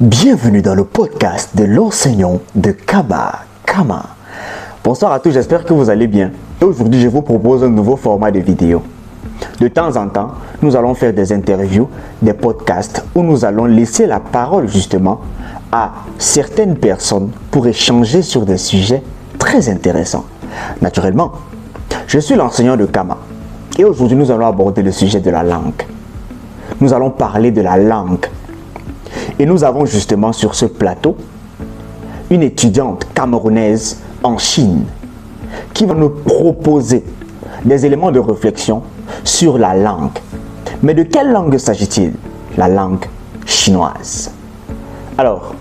Bienvenue dans le podcast de l'enseignant de Kama. Bonsoir à tous, j'espère que vous allez bien. Aujourd'hui, je vous propose un nouveau format de vidéo. De temps en temps, nous allons faire des interviews, des podcasts où nous allons laisser la parole justement à certaines personnes pour échanger sur des sujets très intéressants. Naturellement, je suis l'enseignant de Kama et aujourd'hui, nous allons aborder le sujet de la langue. Nous allons parler de la langue. Et nous avons justement sur ce plateau une étudiante camerounaise en Chine qui va nous proposer des éléments de réflexion sur la langue. Mais de quelle langue s'agit-il? La langue chinoise. Alors,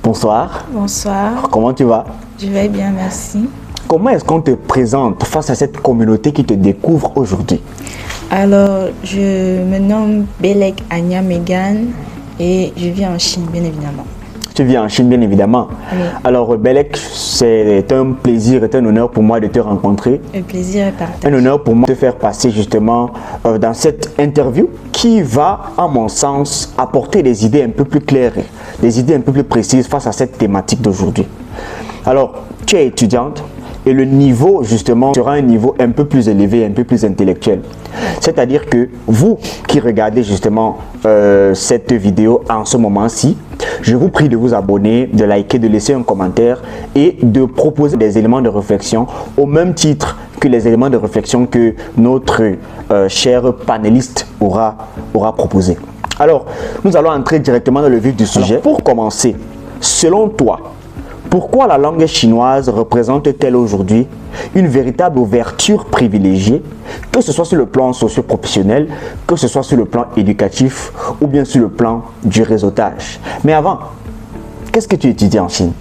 bonsoir. Bonsoir. Comment tu vas? Je vais bien, merci. Comment est-ce qu'on te présente face à cette communauté qui te découvre aujourd'hui? Alors, je me nomme Belek Anya Megan et je vis en Chine, bien évidemment. Tu vis en Chine, bien évidemment. Oui. Alors, Belek, c'est un plaisir et un honneur pour moi de te rencontrer. Le plaisir est partagé. Un honneur pour moi de te faire passer justement dans cette interview qui va, à mon sens, apporter des idées un peu plus claires, des idées un peu plus précises face à cette thématique d'aujourd'hui. Alors, tu es étudiante et le niveau justement sera un niveau un peu plus élevé, un peu plus intellectuel. C'est-à-dire que vous qui regardez justement cette vidéo en ce moment-ci, je vous prie de vous abonner, de liker, de laisser un commentaire et de proposer des éléments de réflexion au même titre que les éléments de réflexion que notre cher panéliste aura proposé. Alors, nous allons entrer directement dans le vif du sujet. Alors, pour commencer, selon toi, pourquoi la langue chinoise représente-t-elle aujourd'hui une véritable ouverture privilégiée, que ce soit sur le plan socio-professionnel, que ce soit sur le plan éducatif ou bien sur le plan du réseautage? Mais avant, qu'est-ce que tu étudies en Chine?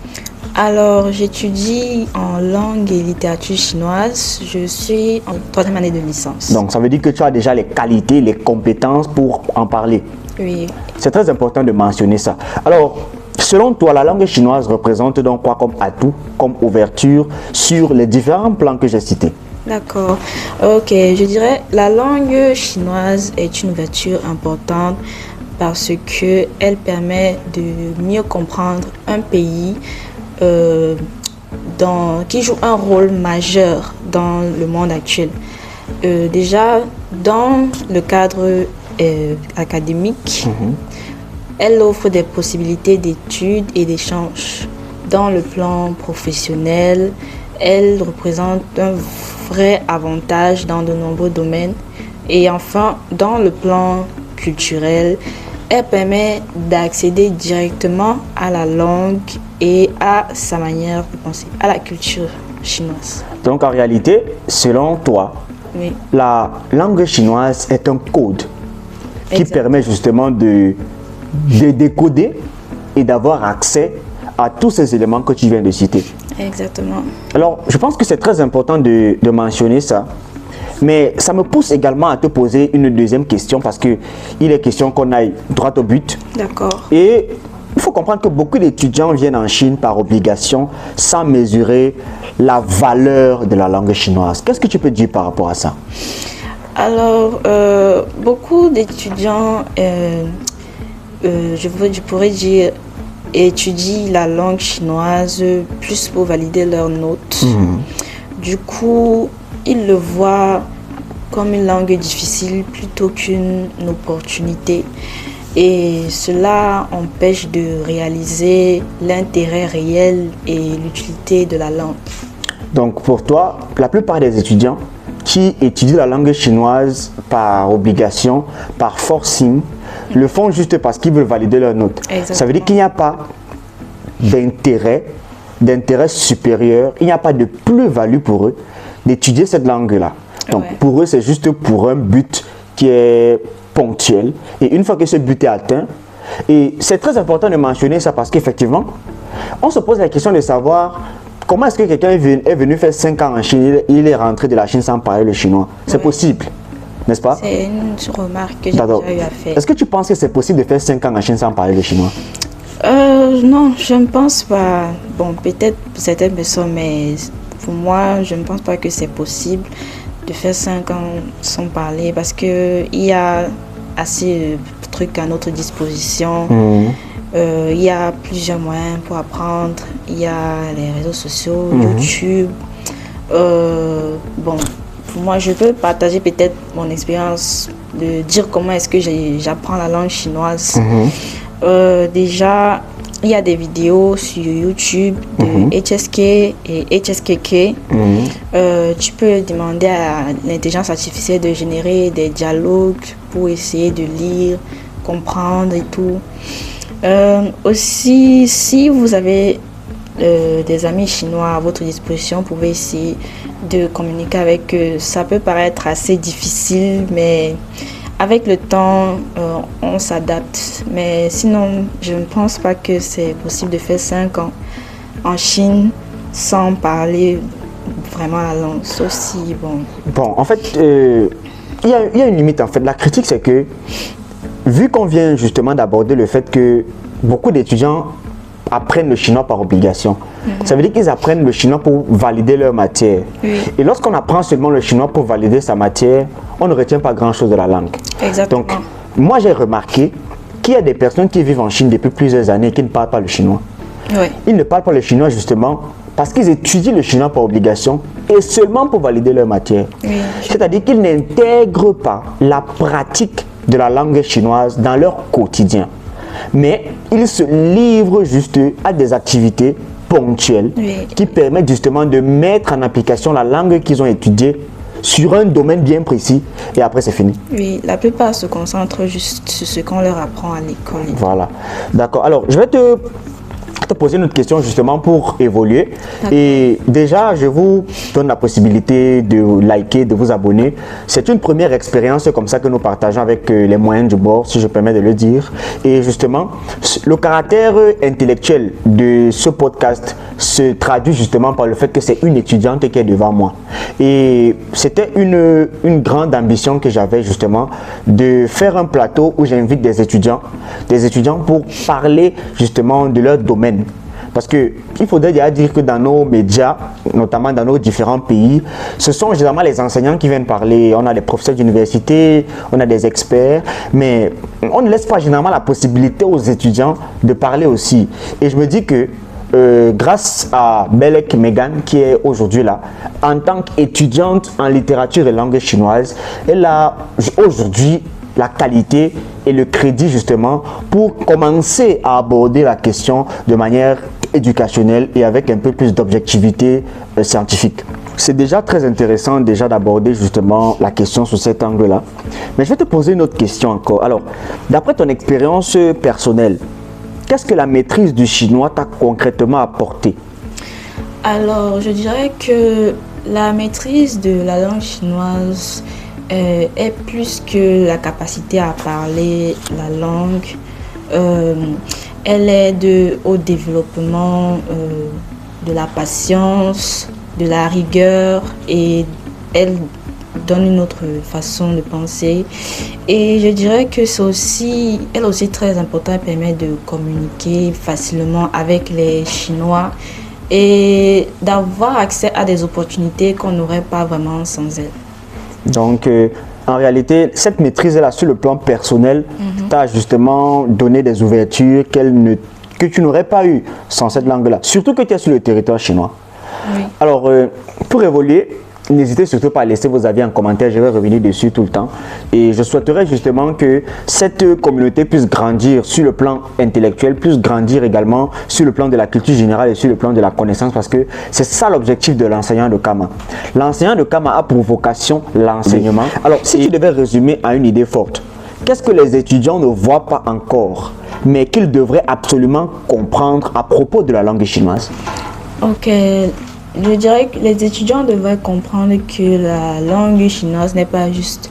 Alors, j'étudie en langue et littérature chinoise. Je suis en 3e année de licence. Donc, ça veut dire que tu as déjà les qualités, les compétences pour en parler. Oui. C'est très important de mentionner ça. Alors, selon toi, la langue chinoise représente donc quoi comme atout, comme ouverture sur les différents plans que j'ai cités? D'accord. Ok, je dirais la langue chinoise est une ouverture importante parce qu'elle permet de mieux comprendre un pays qui joue un rôle majeur dans le monde actuel. Déjà, dans le cadre académique, elle offre des possibilités d'études et d'échanges. Dans le plan professionnel, elle représente un vrai avantage dans de nombreux domaines. Et enfin, dans le plan culturel, elle permet d'accéder directement à la langue et à sa manière de penser, à la culture chinoise. Donc en réalité, selon toi, Oui. la langue chinoise est un code qui Exact. permet justement de décoder et d'avoir accès à tous ces éléments que tu viens de citer. Exactement. Alors, je pense que c'est très important de mentionner ça, mais ça me pousse également à te poser une deuxième question parce qu'il est question qu'on aille droit au but. D'accord. Et il faut comprendre que beaucoup d'étudiants viennent en Chine par obligation sans mesurer la valeur de la langue chinoise. Qu'est-ce que tu peux dire par rapport à ça? Alors, beaucoup d'étudiants, je pourrais dire, étudient la langue chinoise plus pour valider leurs notes. Du coup, ils le voient comme une langue difficile plutôt qu'une opportunité. Et cela empêche de réaliser l'intérêt réel et l'utilité de la langue. Donc pour toi, la plupart des étudiants qui étudient la langue chinoise par obligation, par forcing, le font juste parce qu'ils veulent valider leurs notes. Exactement. Ça veut dire qu'il n'y a pas d'intérêt supérieur, il n'y a pas de plus-value pour eux d'étudier cette langue-là. Donc Ouais. pour eux, c'est juste pour un but qui est ponctuel. Et une fois que ce but est atteint, et c'est très important de mentionner ça parce qu'effectivement, on se pose la question de savoir comment est-ce que quelqu'un est venu faire 5 ans en Chine, il est rentré de la Chine sans parler le chinois. C'est Ouais. possible, n'est-ce pas? C'est une remarque que j'ai D'accord. déjà eu à faire. Est-ce que tu penses que c'est possible de faire 5 ans en Chine sans parler le chinois? Non, je ne pense pas. Bon, peut-être pour certaines personnes, mais pour moi, je ne pense pas que c'est possible de faire 5 ans sans parler parce qu'il y a assez de trucs à notre disposition. Il y a plusieurs moyens pour apprendre. Il y a les réseaux sociaux, YouTube. Bon, moi, je peux partager peut-être mon expérience de dire comment est-ce que j'apprends la langue chinoise. Déjà, il y a des vidéos sur YouTube de HSK et HSKK. Tu peux demander à l'intelligence artificielle de générer des dialogues pour essayer de lire, comprendre et tout. Aussi, si vous avez des amis chinois à votre disposition, vous pouvez essayer de communiquer avec eux. Ça peut paraître assez difficile, mais avec le temps, on s'adapte. Mais sinon, je ne pense pas que c'est possible de faire 5 ans en Chine sans parler vraiment la langue. Sauf si, Bon, en fait, il y a une limite. En fait, la critique, c'est que, vu qu'on vient justement d'aborder le fait que beaucoup d'étudiants apprennent le chinois par obligation. Ça veut dire qu'ils apprennent le chinois pour valider leur matière. Et lorsqu'on apprend seulement le chinois pour valider sa matière, on ne retient pas grand-chose de la langue. Exactement. Donc, moi j'ai remarqué qu'il y a des personnes qui vivent en Chine depuis plusieurs années et qui ne parlent pas le chinois. Ils ne parlent pas le chinois justement parce qu'ils étudient le chinois par obligation et seulement pour valider leur matière. C'est-à-dire qu'ils n'intègrent pas la pratique de la langue chinoise dans leur quotidien. Mais ils se livrent juste à des activités ponctuelles qui permettent justement de mettre en application la langue qu'ils ont étudiée sur un domaine bien précis et après c'est fini. Oui, la plupart se concentrent juste sur ce qu'on leur apprend à l'école. Voilà, d'accord. Alors, je vais te poser une autre question justement pour évoluer. Et déjà, je vous donne la possibilité de liker, de vous abonner. C'est une première expérience comme ça que nous partageons avec les moyens du bord, si je permets de le dire. Et justement, le caractère intellectuel de ce podcast se traduit justement par le fait que c'est une étudiante qui est devant moi. Et c'était une grande ambition que j'avais justement de faire un plateau où j'invite des étudiants pour parler justement de leur domaine. Parce qu'il faudrait déjà dire que dans nos médias, notamment dans nos différents pays, ce sont généralement les enseignants qui viennent parler. On a des professeurs d'université, on a des experts, mais on ne laisse pas généralement la possibilité aux étudiants de parler aussi. Et je me dis que grâce à Belek Megan qui est aujourd'hui là, en tant qu'étudiante en littérature et langue chinoise, elle a aujourd'hui la qualité et le crédit justement pour commencer à aborder la question de manière éducationnelle et avec un peu plus d'objectivité scientifique. C'est déjà très intéressant déjà d'aborder justement la question sous cet angle-là. Mais je vais te poser une autre question encore. Alors, d'après ton expérience personnelle, qu'est-ce que la maîtrise du chinois t'a concrètement apporté? Alors, je dirais que la maîtrise de la langue chinoise est plus que la capacité à parler la langue. Elle aide au développement de la patience, de la rigueur et elle donne une autre façon de penser. Et je dirais que c'est aussi, elle aussi très important, elle permet de communiquer facilement avec les Chinois et d'avoir accès à des opportunités qu'on n'aurait pas vraiment sans elle. Donc, en réalité, cette maîtrise-là, sur le plan personnel, t'a justement donné des ouvertures que tu n'aurais pas eues sans cette langue-là. Surtout que tu es sur le territoire chinois. Alors, pour évoluer, n'hésitez surtout pas à laisser vos avis en commentaire, je vais revenir dessus tout le temps. Et je souhaiterais justement que cette communauté puisse grandir sur le plan intellectuel, puisse grandir également sur le plan de la culture générale et sur le plan de la connaissance, parce que c'est ça l'objectif de l'enseignant de Kama. L'enseignant de Kama a pour vocation l'enseignement. Alors, si tu devais résumer à une idée forte, qu'est-ce que les étudiants ne voient pas encore, mais qu'ils devraient absolument comprendre à propos de la langue chinoise? Ok. Je dirais que les étudiants devraient comprendre que la langue chinoise n'est pas juste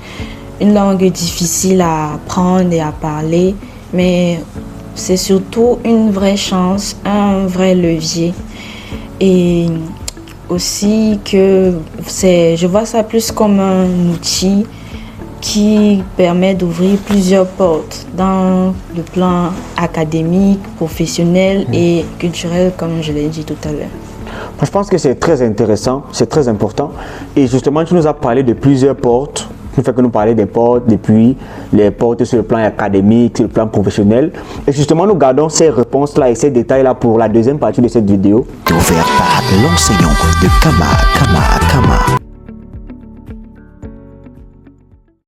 une langue difficile à apprendre et à parler, mais c'est surtout une vraie chance, un vrai levier. Et aussi que je vois ça plus comme un outil qui permet d'ouvrir plusieurs portes dans le plan académique, professionnel et culturel, comme je l'ai dit tout à l'heure. Je pense que c'est très intéressant, c'est très important. Et justement, tu nous as parlé de plusieurs portes ne fait que nous parler des portes, depuis les portes sur le plan académique, sur le plan professionnel. Et justement, nous gardons ces réponses-là et ces détails-là pour la deuxième partie de cette vidéo. Offert par l'enseignant de Kama.